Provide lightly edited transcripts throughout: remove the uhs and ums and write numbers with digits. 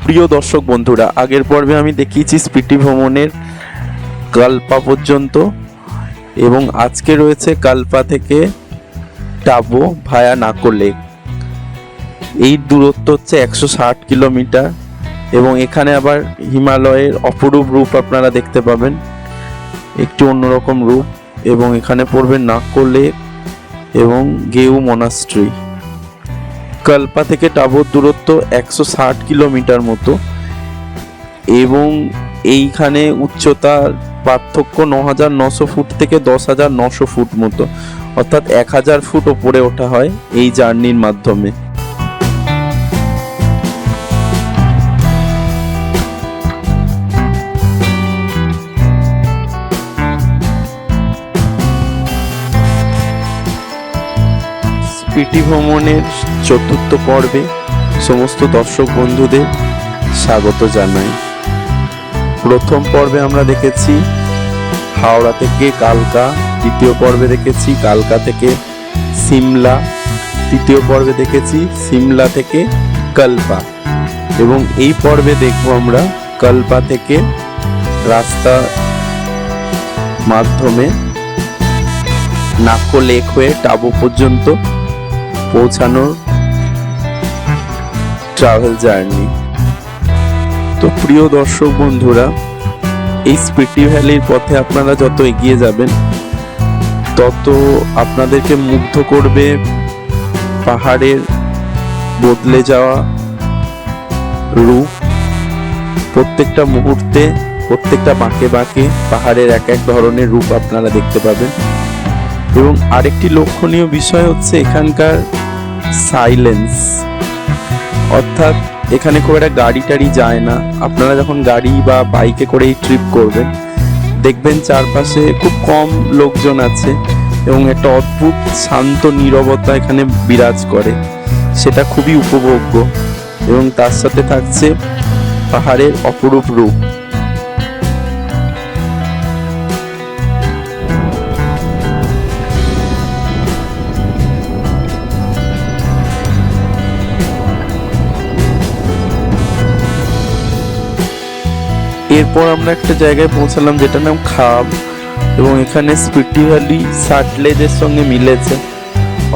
প্রিয় দর্শক বন্ধুরা, আগের পর্বে আমি দেখিয়েছি স্পিটি ভ্রমণের কালপা পর্যন্ত, এবং আজকে রয়েছে কালপা থেকে টাবো ভায়া নাকো লেক। এই দূরত্ব হচ্ছে 160 কিলোমিটার, এবং এখানে আবার হিমালয়ের অপরূপ রূপ আপনারা দেখতে পাবেন, একটু অন্যরকম রূপ। এবং এখানে পড়বে নাকো লেক এবং গেউ মনাস্ট্রি। কালপা থেকে টাবোর দূরত্ব 160 কিলোমিটার মতো, এবং এইখানে উচ্চতার পার্থক্য 9,900 ফুট থেকে 10,900 ফুট মতো, অর্থাৎ 1,000 ফুট ওপরে ওঠা হয় এই জার্নির মাধ্যমে। স্পিটি ভ্রমণের চতুর্থ পর্বে সমস্ত দর্শক বন্ধুদের স্বাগত জানাই। প্রথম পর্বে আমরা দেখেছি হাওড়া থেকে কালকা, দ্বিতীয় পর্বে দেখেছি কালকা থেকে সিমলা, তৃতীয় পর্বে দেখেছি সিমলা থেকে কালপা, এবং এই পর্বে দেখব আমরা কালপা থেকে রাস্তা মাধ্যমে নাকো লেক হয়ে টাবো পর্যন্ত পৌঁছানোর ট্রাভেল জার্নি। তো প্রিয় দর্শক বন্ধুরা, এই স্পিটি ভ্যালির পথে আপনারা যত এগিয়ে যাবেন তত আপনাদেরকে মুগ্ধ করবে পাহাড়ের বদলে যাওয়া রূপ। প্রত্যেকটা মুহূর্তে, প্রত্যেকটা বাঁকে বাঁকে পাহাড়ের এক এক ধরনের রূপ আপনারা দেখতে পাবেন। এবং আরেকটি লক্ষণীয় বিষয় হচ্ছে এখানকার সাইলেন্স, অর্থাৎ এখানে খুব একটা গাড়ি টাড়ি যায় না। আপনারা যখন গাড়ি বা বাইকে করে এই ট্রিপ করবেন দেখবেন চারপাশে খুব কম লোকজন আছে, এবং একটা অদ্ভুত শান্ত নীরবতা এখানে বিরাজ করে, সেটা খুবই উপভোগ্য। এবং তার সাথে থাকছে পাহাড়ের অপরূপ রূপ। এরপর আমরা একটা জায়গায় পৌঁছালাম যেটার নাম খাব, এবং এখানে স্পিটি ভ্যালি সাটলেজের সঙ্গে মিলেছে,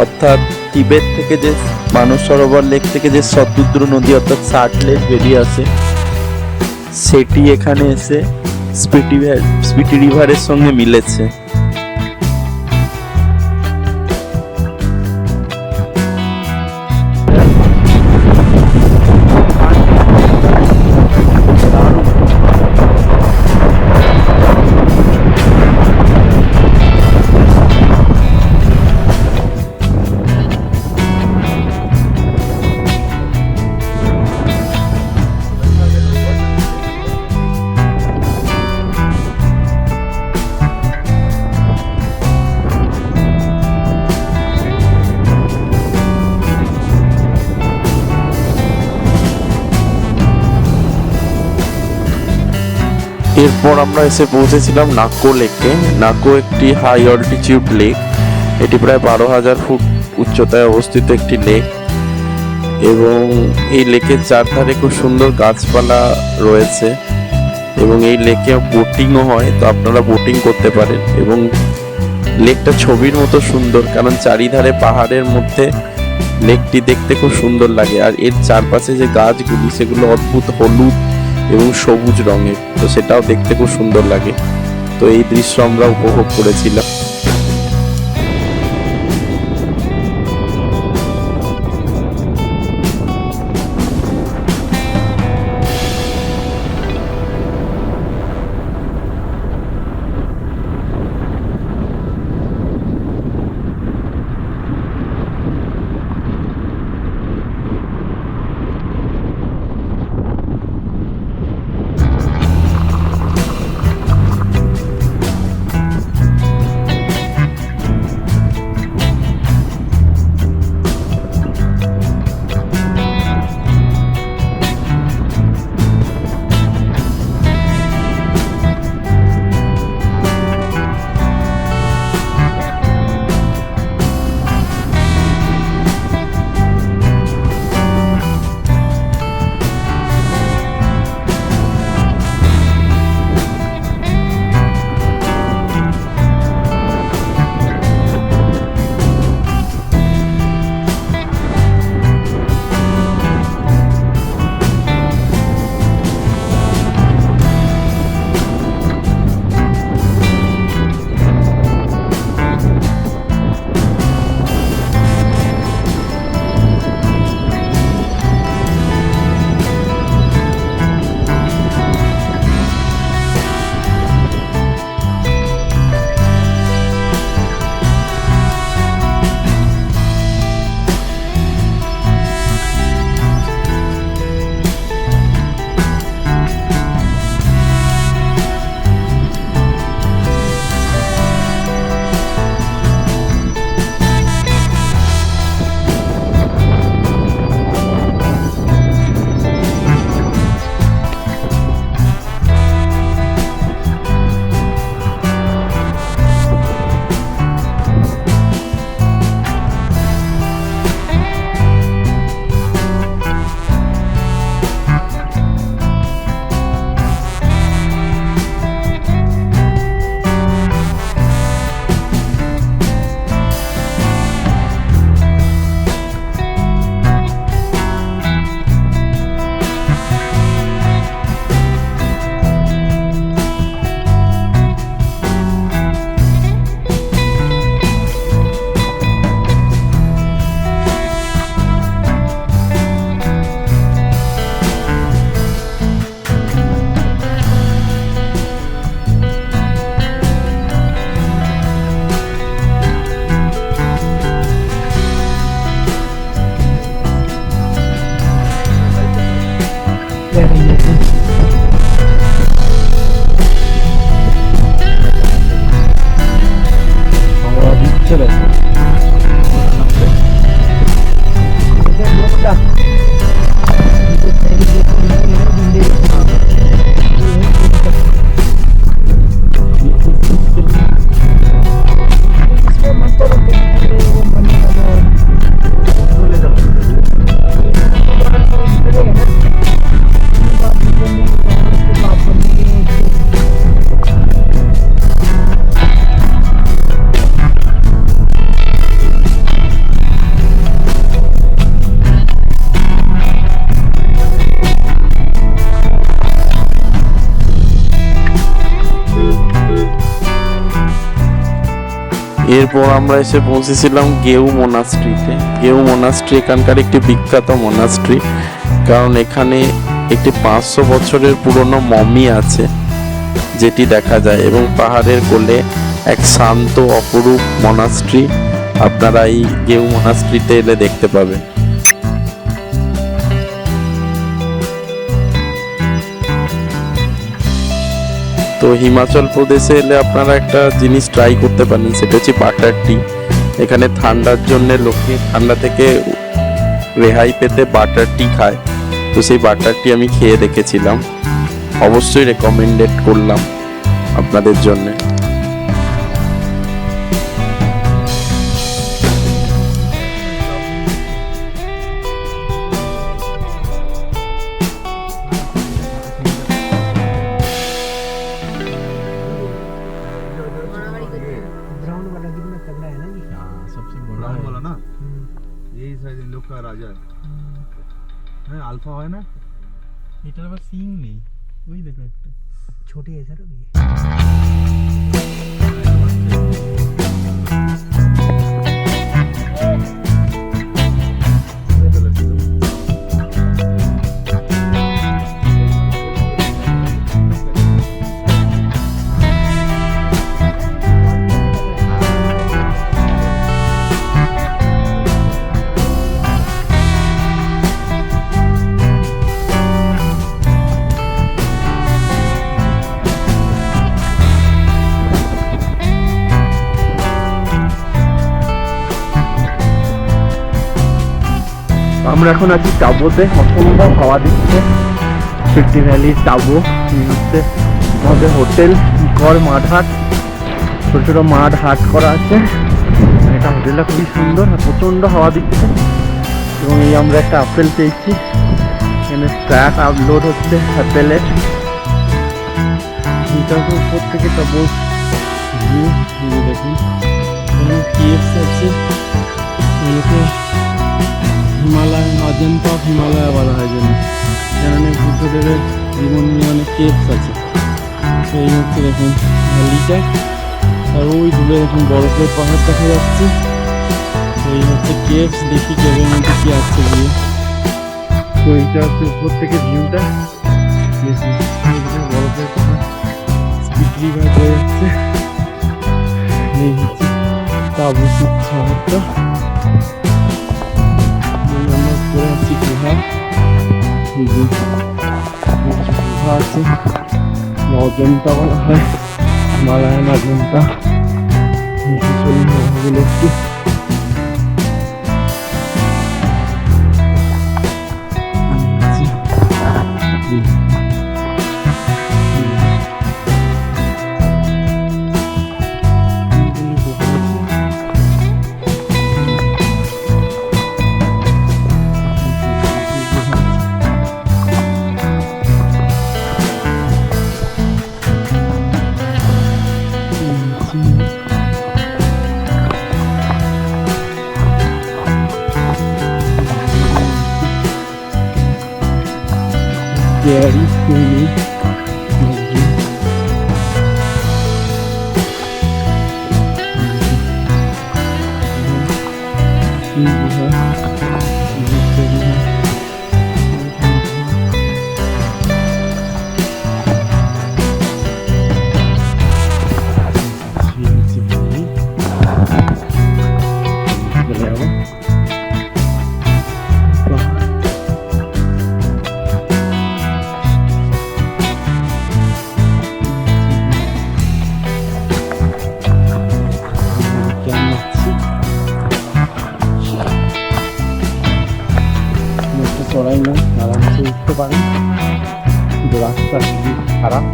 অর্থাৎ তিবেত থেকে যে মানস সরোবর লেক থেকে যে শতদ্রু নদী অর্থাৎ সাটলেজ বেরিয়ে আসে, সেটি এখানে এসে স্পিটি রিভারের সঙ্গে মিলেছে। এরপর আমরা এসে পৌঁছেছিলাম নাকো লেকে। নাকো একটি হাই অল্টিটিউড লেক, এটি প্রায় 12,000 ফুট উচ্চতায় অবস্থিত একটি লেক, এবং এই লেকের চারধারে খুব সুন্দর গাছপালা রয়েছে, এবং এই লেকে বোটিংও হয়, তো আপনারা বোটিং করতে পারেন। এবং লেকটা ছবির মতো সুন্দর, কারণ চারিধারে পাহাড়ের মধ্যে লেকটি দেখতে খুব সুন্দর লাগে। আর এর চারপাশে যে গাছগুলি সেগুলো অদ্ভুত হলুদ এবং সবুজ রঙের, তো সেটাও দেখতে খুব সুন্দর লাগে। তো এই দৃশ্য আমরা উপভোগ করেছিলাম। এরপর আমরা এসে পৌঁছেছিলাম গেউ মোনাস্ট্রিতে। গেউ মোনাস্ট্রি এখানকার একটি বিখ্যাত মোনাস্ট্রি, কারণ এখানে একটি 500 বছরের পুরনো মমি আছে যেটি দেখা যায়, এবং পাহাড়ের কোলে এক শান্ত অপরূপ মোনাস্ট্রি আপনারা এই গেউ মোনাস্ট্রিতে এলে দেখতে পাবেন। তো হিমাচল প্রদেশে এলে আপনারা একটা জিনিস ট্রাই করতে পারেন, সেটা হচ্ছে বাটার টি। এখানে ঠান্ডার জন্য লোকে ঠান্ডা থেকে রেহাই পেতে বাটার টি খায়। তো সেই বাটার টি আমি খেয়ে দেখেছিলাম, অবশ্যই রেকমেন্ডেড করলাম আপনাদের জন্যে। রাজা হ্যাঁ আলফা হয় না, এটা আবার সিং নেই, ওই দেখো একটা ছোটি আছে না। আমরা এখন আছি টাবোতে, অসম্ভব হাওয়া দিচ্ছে। স্পিটি ভ্যালি টাবো হচ্ছে আমাদের হোটেল, ঘর মাঠ হাট, ছোট ছোট মাঠ হাট করা আছে। এটা হোটেলটা খুবই সুন্দর, প্রচন্ড হাওয়া দিচ্ছে। এবং এই আমরা একটা আপেল পেয়েছি, এখানে ট্র্যাক আপলোড হচ্ছে আপেলের। এটা তো উপর থেকে টাবো ভিউ দেখুন, কেএফসি আছে, এগুলোকে হিমালয় অজন্তা অফ হিমালয় বলা হয় জন্য। এখানে বুদ্ধদেবের জীবন নিয়ে অনেক কেভস আছে। এই হচ্ছে দেখুন ভ্যালিটা, আর ওই দূরে দেখুন বরফের পাহাড় দেখা যাচ্ছে। এই হচ্ছে কেভস, দেখি কেভের মধ্যে কি আছে গিয়ে। তো এইটা হচ্ছে উপর থেকে ভিউটা, বরফের পাহাড়, স্পিড রিভার হয়ে যাচ্ছে। এই হচ্ছে টাবু শহরটা। গুহা আছে, অজন্তা বলা হয়, হিমালয়ান অজন্তা। গুলো একটু very unique. চড়াই নয়, আরামসে উঠতে পারেন, কিন্তু রাস্তা খুবই খারাপ,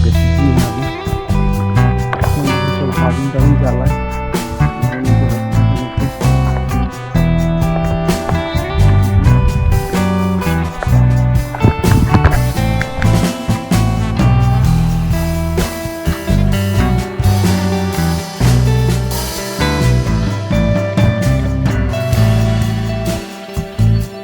বেশি দিন লাগে গাড়ি টাড়ি চালায়।